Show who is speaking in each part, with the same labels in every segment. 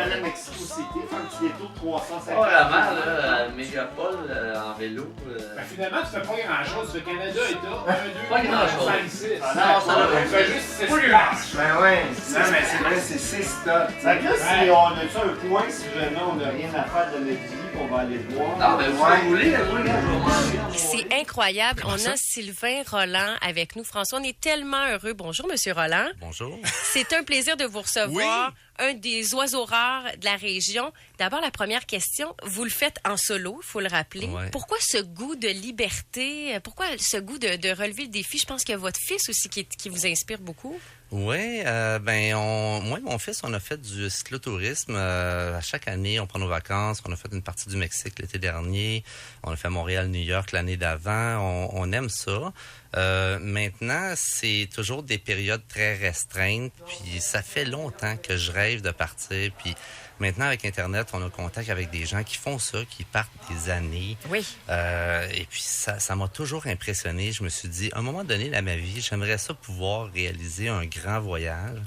Speaker 1: aller à Mexico City, faire un petit détour de 350.
Speaker 2: Pas vraiment, là, Mégapole en vélo.
Speaker 3: Ben, finalement, tu fais pas grand-chose. Le Canada est là. 1, 2,
Speaker 2: Pas grand-chose.
Speaker 3: 5, 6.
Speaker 2: Non, ça va.
Speaker 3: On fait juste 6 places.
Speaker 1: Ben ouais, non mais c'est vrai, c'est 6 stops. Fait que là, si on a-tu un point, si jamais on n'a rien à faire de notre vie, qu'on va aller le voir.
Speaker 2: Non, ben vous voulez, moi, regarde, je vais manger.
Speaker 4: C'est incroyable. On a Sylvain Rolland avec nous. François, on est tellement heureux. Bonjour, Monsieur Rolland.
Speaker 5: Bonjour.
Speaker 4: C'est un plaisir de vous recevoir. Un des oiseaux rares de la région. D'abord, la première question, vous le faites en solo, il faut le rappeler.
Speaker 5: Ouais.
Speaker 4: Pourquoi ce goût de liberté? Pourquoi ce goût de relever le défi? Je pense qu'il y a votre fils aussi qui vous inspire beaucoup.
Speaker 5: Oui, moi et mon fils, on a fait du cyclotourisme. À chaque année, on prend nos vacances. On a fait une partie du Mexique l'été dernier. On a fait Montréal, New York l'année d'avant. On aime ça. Maintenant, c'est toujours des périodes très restreintes. Puis ça fait longtemps que je rêve de partir. Puis maintenant, avec Internet, on a contact avec des gens qui font ça, qui partent des années.
Speaker 4: Oui.
Speaker 5: Et puis ça m'a toujours impressionné. Je me suis dit, à un moment donné dans ma vie, j'aimerais ça pouvoir réaliser un grand voyage.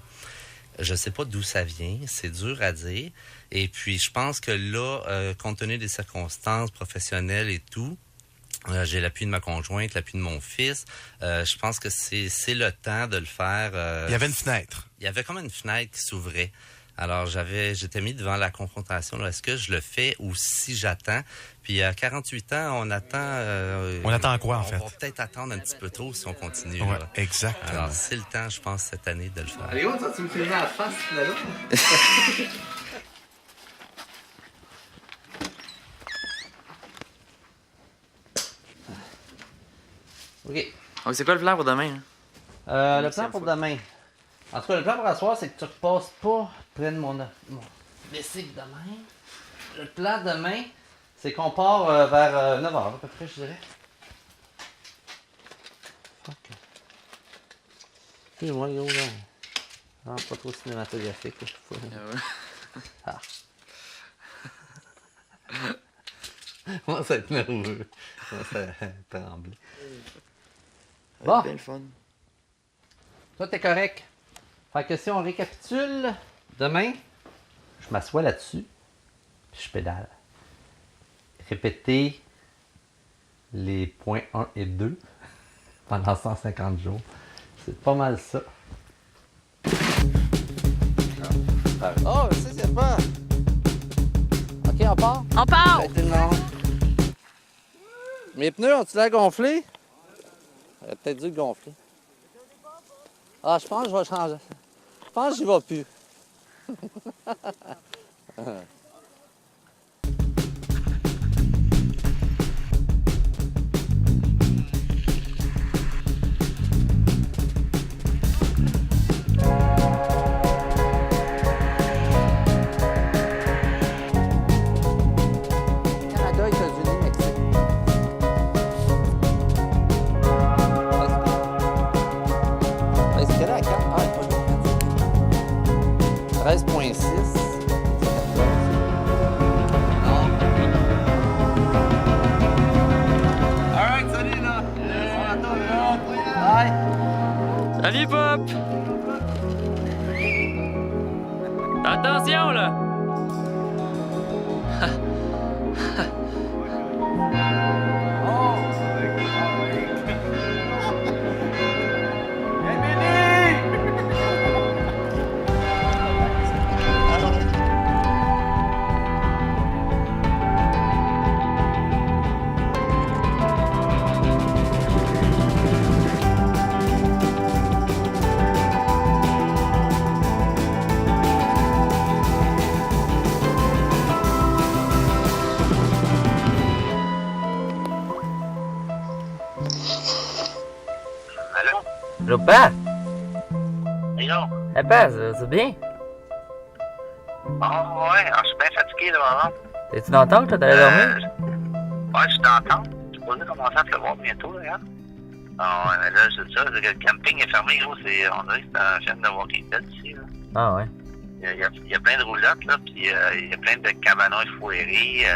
Speaker 5: Je sais pas d'où ça vient, c'est dur à dire. Et puis je pense que là, compte tenu des circonstances professionnelles et tout, j'ai l'appui de ma conjointe, l'appui de mon fils. Je pense que c'est le temps de le faire.
Speaker 6: Il y avait une fenêtre.
Speaker 5: Il y avait comme une fenêtre qui s'ouvrait. Alors, j'étais mis devant la confrontation. Est-ce que je le fais ou si j'attends? Puis à 48 ans, on attend...
Speaker 6: On attend quoi, en fait?
Speaker 5: On va peut-être attendre un petit peu trop si on continue.
Speaker 6: Ouais,
Speaker 5: là.
Speaker 6: exactement.
Speaker 5: Alors, c'est le temps, je pense, cette année de le faire.
Speaker 2: Allez, toi, tu me filmes à la face, là-là?
Speaker 5: OK.
Speaker 7: Donc, c'est quoi le plan pour demain?
Speaker 5: Le plan pour demain. En tout cas, le plan pour asseoir, c'est que tu ne repasses pas près de mon bicycle demain. Le plan demain, c'est qu'on part vers 9h à peu près, je dirais. Fuck. Excuse-moi, gros, là. Non, pas trop cinématographique, là, je sais pas. Moi, ça va être nerveux. Moi, ça va trembler. Bon.
Speaker 7: Bien le fun.
Speaker 5: Toi, t'es correct. Fait que si on récapitule, demain, je m'assois là-dessus, puis je pédale. Répéter les points 1 et 2 pendant 150 jours. C'est pas mal ça. Oh, ça, c'est pas... OK, on part?
Speaker 4: On part!
Speaker 5: Mes pneus ont-ils l'air gonflés? J'aurais peut-être dû le gonfler. Ah, je pense que je vais changer. Je pense que j'y vais plus. Canada, États-Unis, Mexique. Est-ce qu'elle a la carte? Ah, elle est pas là. 13.6.
Speaker 2: Alright, salut, là!
Speaker 5: Bye!
Speaker 7: Salut, Pop! Attention, là!
Speaker 8: Allô, papa?
Speaker 9: Hello.
Speaker 8: Papa, c'est bien?
Speaker 9: Oh, ouais, je suis bien fatigué, là, maman.
Speaker 8: T'es-tu dans le temps, toi, t'allais dormir?
Speaker 9: Ouais, je suis dans le temps. Je suis supposé commencer à pleuvoir bientôt, là, hein. Ah, ouais, mais là, c'est ça, le camping est fermé, gros, on dirait que c'est un film de Walking Dead ici, là.
Speaker 8: Ah, ouais.
Speaker 9: Il y a plein de roulottes, là, puis il y a plein de cabanons foirés,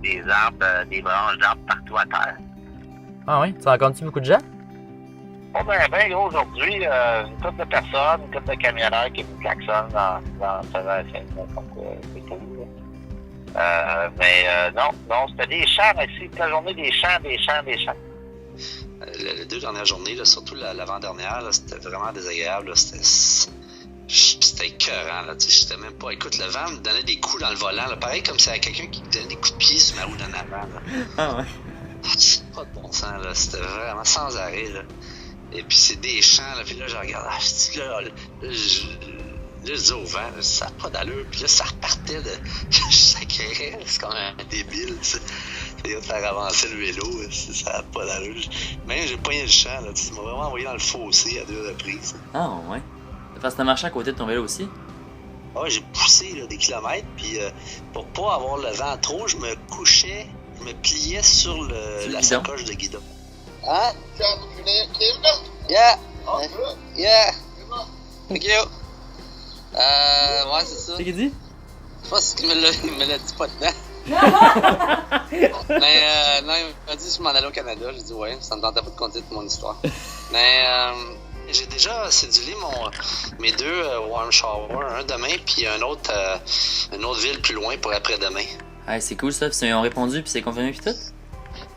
Speaker 9: des arbres, des branches d'arbres partout à terre.
Speaker 8: Ah, ouais. Tu rencontres-tu beaucoup de gens?
Speaker 9: Pas bien gros aujourd'hui. Une couple de personnes, une couple de camionneurs qui me klaxonnent dans la scène. Donc, c'est tout. Non, c'était des champs ici. Toute la journée, des champs.
Speaker 5: Les 2 dernières journées, là, surtout l'avant-dernière, là, c'était vraiment désagréable. Là, c'était écœurant. Là, j'étais même pas... Écoute, le vent me donnait des coups dans le volant. Là, pareil comme si quelqu'un qui me donnait des coups de pied sur ma roue d'en avant. Là.
Speaker 8: Ah ouais.
Speaker 5: C'est pas de bon sens. Là. C'était vraiment sans arrêt. Là. Et puis c'est des champs. Là, puis là, je regarde. Je dis au vent, là, ça n'a pas d'allure. Puis là, ça repartait de... Je sacrais. C'est comme un débile. Et de faire avancer le vélo, ça n'a pas d'allure. Même j'ai pogné le champ, là, tu m'as vraiment envoyé dans le fossé à 2 reprises.
Speaker 8: Ah ouais. Parce que t'as marché à côté de ton vélo aussi?
Speaker 5: Ah ouais, j'ai poussé là, des kilomètres, puis pour pas avoir le vent trop, je me couchais, je me pliais sur la sacoche de guidon. Hein? Yeah! Yeah! Thank you! Ouais, c'est ça.
Speaker 8: C'est qui dit?
Speaker 5: Je pense qu'il me l'a dit pas dedans. Mais non, il m'a dit que je m'en allais au Canada. J'ai dit ouais, ça me tentait pas de conter toute mon histoire. Mais j'ai déjà cédulé mes 2 warm showers, un demain puis une autre ville plus loin pour après-demain.
Speaker 8: Ah, c'est cool ça, puis ils ont répondu puis c'est confirmé puis tout?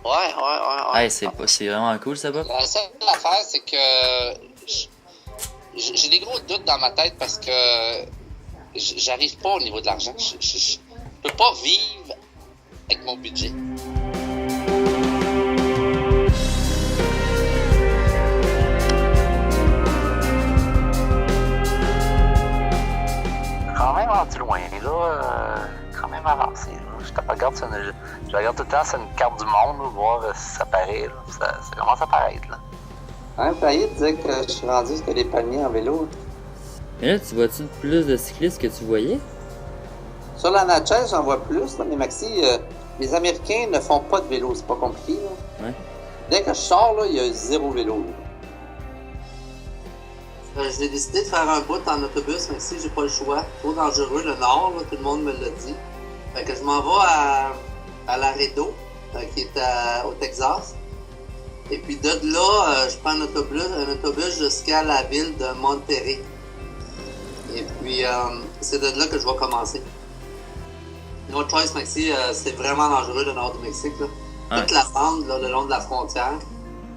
Speaker 5: Ouais.
Speaker 8: Ah, c'est vraiment cool ça, Bob.
Speaker 5: La seule affaire, c'est que j'ai des gros doutes dans ma tête parce que j'arrive pas au niveau de l'argent. Je peux pas vivre avec mon budget.
Speaker 9: Quand même rendu loin, là. Quand même avancé, là. Je regarde tout le temps sur une carte du monde, là, voir si ça paraît, là. Ça commence à paraître, là.
Speaker 5: Hein, Failli disait que je suis rendu jusqu'à des palmiers en vélo.
Speaker 8: Mais là, tu vois-tu plus de cyclistes que tu voyais?
Speaker 5: Sur la Natchez, j'en vois plus, là, mais Maxi, les Américains ne font pas de vélo, c'est pas compliqué. Là.
Speaker 8: Ouais.
Speaker 5: Dès que je sors, là, il y a 0 vélo. J'ai décidé de faire un bout en autobus, Maxi, j'ai pas le choix. Trop dangereux, le nord, là, tout le monde me l'a dit. Fait que je m'en vais à Laredo, qui est au Texas. Et puis de là, je prends un autobus jusqu'à la ville de Monterrey. Et puis, c'est de là que je vais commencer. No choice, Maxi, c'est vraiment dangereux le nord du Mexique. Là.
Speaker 8: Ouais.
Speaker 5: Toute la bande là, le long de la frontière.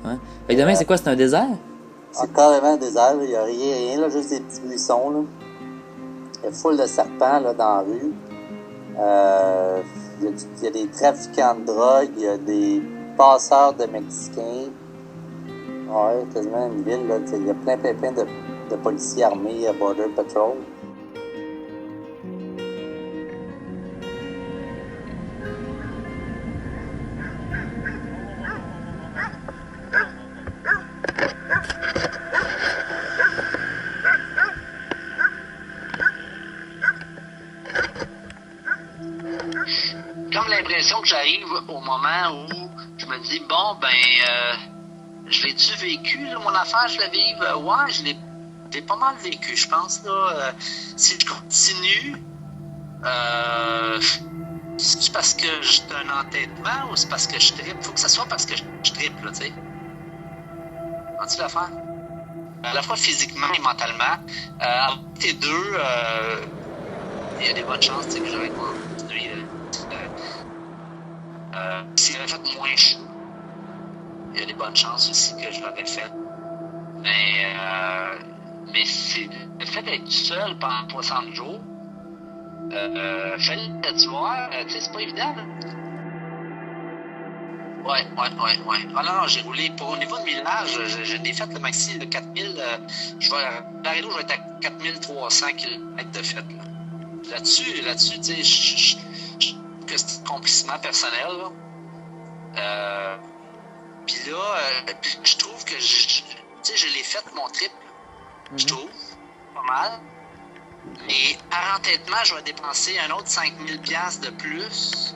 Speaker 8: Ouais. Fait que demain, c'est quoi? C'est un désert?
Speaker 5: C'est carrément un désert. Il n'y a rien, là, juste des petits buissons. Là. Il y a foule de serpents là, dans la rue. Il y a des trafiquants de drogue, il y a des passeurs de Mexicains. Ouais, quasiment une ville. Là, il y a plein de policiers armés à Border Patrol.
Speaker 9: Comme l'impression que j'arrive au moment où je me dis, bon, je l'ai-tu vécu, là, mon affaire, je l'ai vive? Ouais, j'ai pas mal vécu, je pense, là. Si je continue, c'est parce que j'ai un entêtement ou c'est parce que je trippe? Faut que ce soit parce que je trippe, là, tu sais. Entends-tu l'affaire? À la fois physiquement et mentalement. Entre les deux, il y a des bonnes chances, tu sais, que j'aurais continué, s'il avait fait moins chaud, il y a des bonnes chances aussi que je l'aurais fait. Mais c'est le fait d'être seul pendant 60 jours, tu vois, c'est pas évident, là. Ouais. Ah non, j'ai roulé. Au niveau de millage, j'ai défait le maxi de 4000. Laredo, je vais être à 4300 km de fête. Là-dessus, tu sais, que c'est un accomplissement personnel, là. Puis là, je trouve que je l'ai fait, mon trip. Je trouve, pas mal. Mais par entêtement, je vais dépenser un autre 5000$ de plus.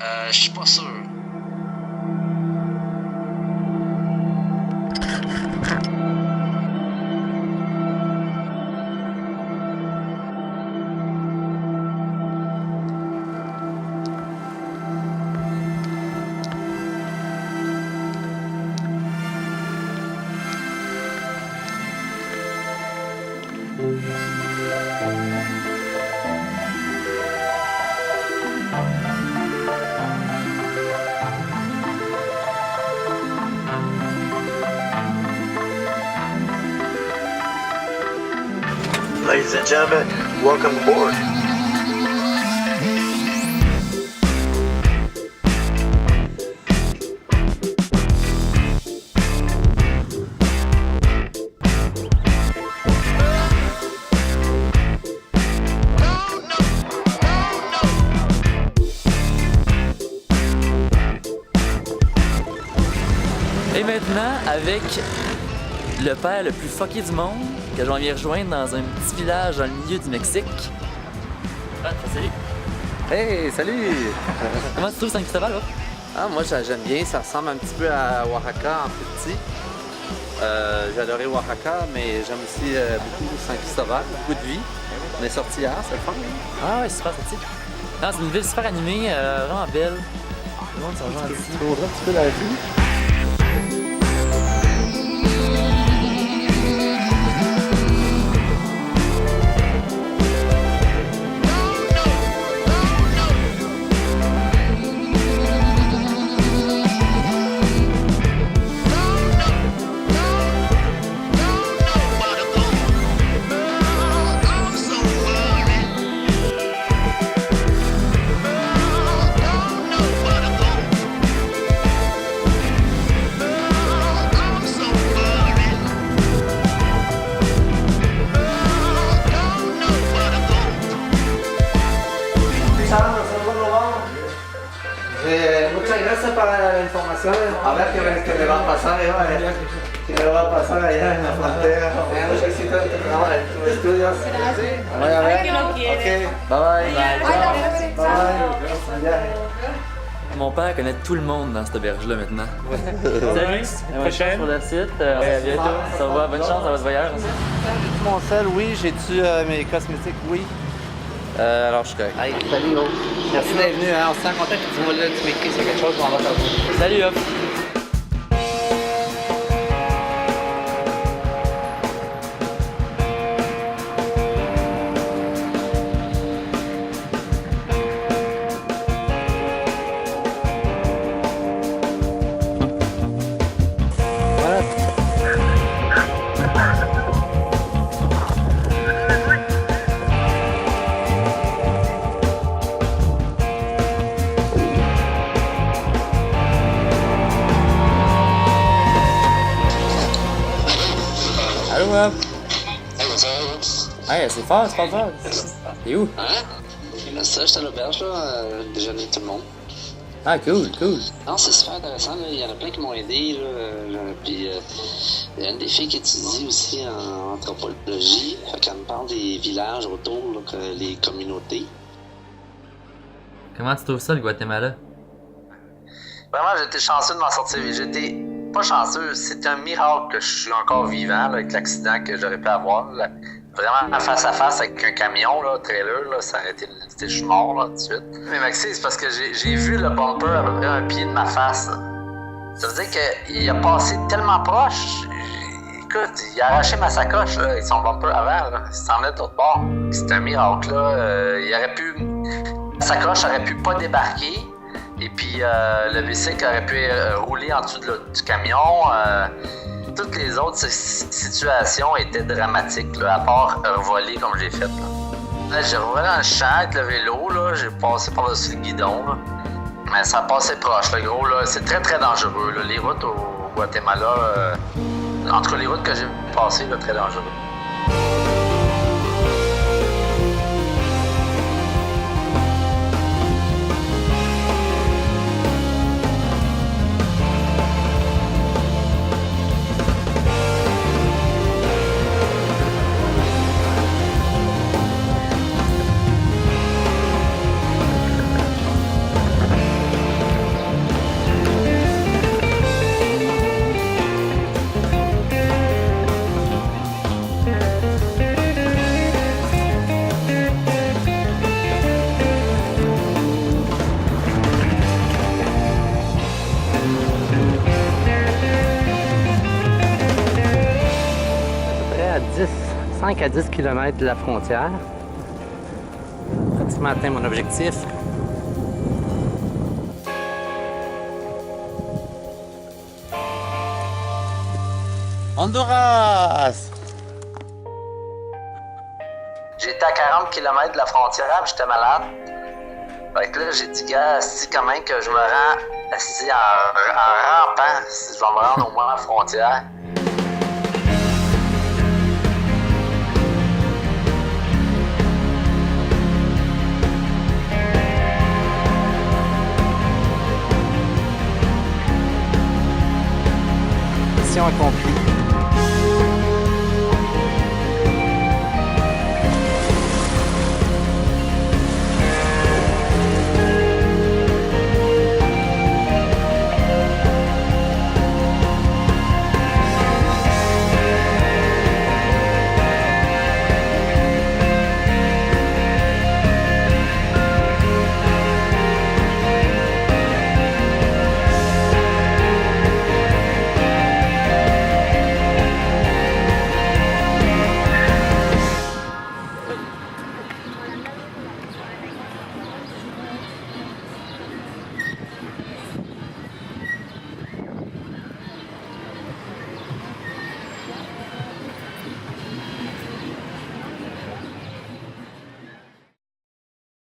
Speaker 9: Je suis pas sûr.
Speaker 10: Ladies and gentlemen, welcome aboard.
Speaker 7: Et maintenant, avec le père le plus fucké du monde, que je vais venir rejoindre dans un petit village dans le milieu du Mexique. Ah, salut!
Speaker 5: Hey, salut!
Speaker 7: Comment tu trouves San Cristobal, là?
Speaker 5: Ah, moi, j'aime bien. Ça ressemble un petit peu à Oaxaca en plus petit. J'ai adoré Oaxaca, mais j'aime aussi beaucoup San Cristobal, beaucoup de vie. On est sortis hier, c'est le fun.
Speaker 7: Ah ouais, super sorti. Non, c'est une ville super animée, vraiment belle. Le monde sont gentils.
Speaker 5: Tu voudrais un petit peu la vie?
Speaker 2: Muchas gracias para la información. A ver qué me va a pasar, qué me va a pasar allá en la frontera. Mucho éxito en tu trabajo, en tus estudios. Voy a ver. Ok, bye bye. Bye bye.
Speaker 7: Mon père connaît tout le monde dans cette auberge-là maintenant. Salut, prochaine pour le site. À bientôt. Ça va, bonne chance dans votre voyage.
Speaker 5: Mon sel, oui. J'ai-tu mes cosmétiques? Oui. Alors, je suis correct.
Speaker 2: Hey, salut, oh. Merci d'être venu. Hein. On se sent content que tu m'écris sur quelque chose qu'on va faire.
Speaker 7: Salut, hop. Allô, Bob? Hey, c'est fort, c'est pas fort. T'es où?
Speaker 9: Hein? Ça, j'étais à l'auberge, là, déjeuner tout le monde.
Speaker 7: Ah, cool, cool.
Speaker 9: Non, c'est super intéressant, là. Il y en a plein qui m'ont aidé, là. Puis, il y a une des filles qui étudie aussi en anthropologie. Fait qu'elle me parle des villages autour, là, les communautés.
Speaker 7: Comment tu trouves ça, le Guatemala?
Speaker 9: Vraiment, j'étais chanceux de m'en sortir. J'étais pas chanceux, c'est un miracle que je suis encore vivant, là, avec l'accident que j'aurais pu avoir. Là. Vraiment face à face avec un camion, là, trailer, là, ça aurait été. Je suis mort là tout de suite. Mais Maxime, c'est parce que j'ai vu le bumper à peu près un pied de ma face. Là. Ça veut dire qu'il a passé tellement proche. Écoute, il a arraché ma sacoche là, avec son bumper avant. Là. Il s'en est de l'autre bord. C'est un miracle. Là. Il aurait pu. La sacoche aurait pu pas débarquer. Et puis le bicycle aurait pu rouler en dessous du camion. Toutes les autres situations étaient dramatiques, là, à part revoler comme j'ai fait. Là. J'ai revolé dans le champ avec le vélo, là, j'ai passé par-dessus le guidon. Là. Mais ça passait proche, le gros. Là, c'est très très dangereux. Là. Les routes au Guatemala, entre les routes que j'ai passées, là, très dangereux.
Speaker 2: À 5 à 10 km de la frontière. Pratiquement atteint mon objectif.
Speaker 5: Honduras!
Speaker 2: 60 km de la frontière, puis j'étais malade. Fait que là, j'ai dit, gars, si quand même que je me rends assis en rampant, si je vais me rendre au moins à la frontière.
Speaker 11: Mission accomplie.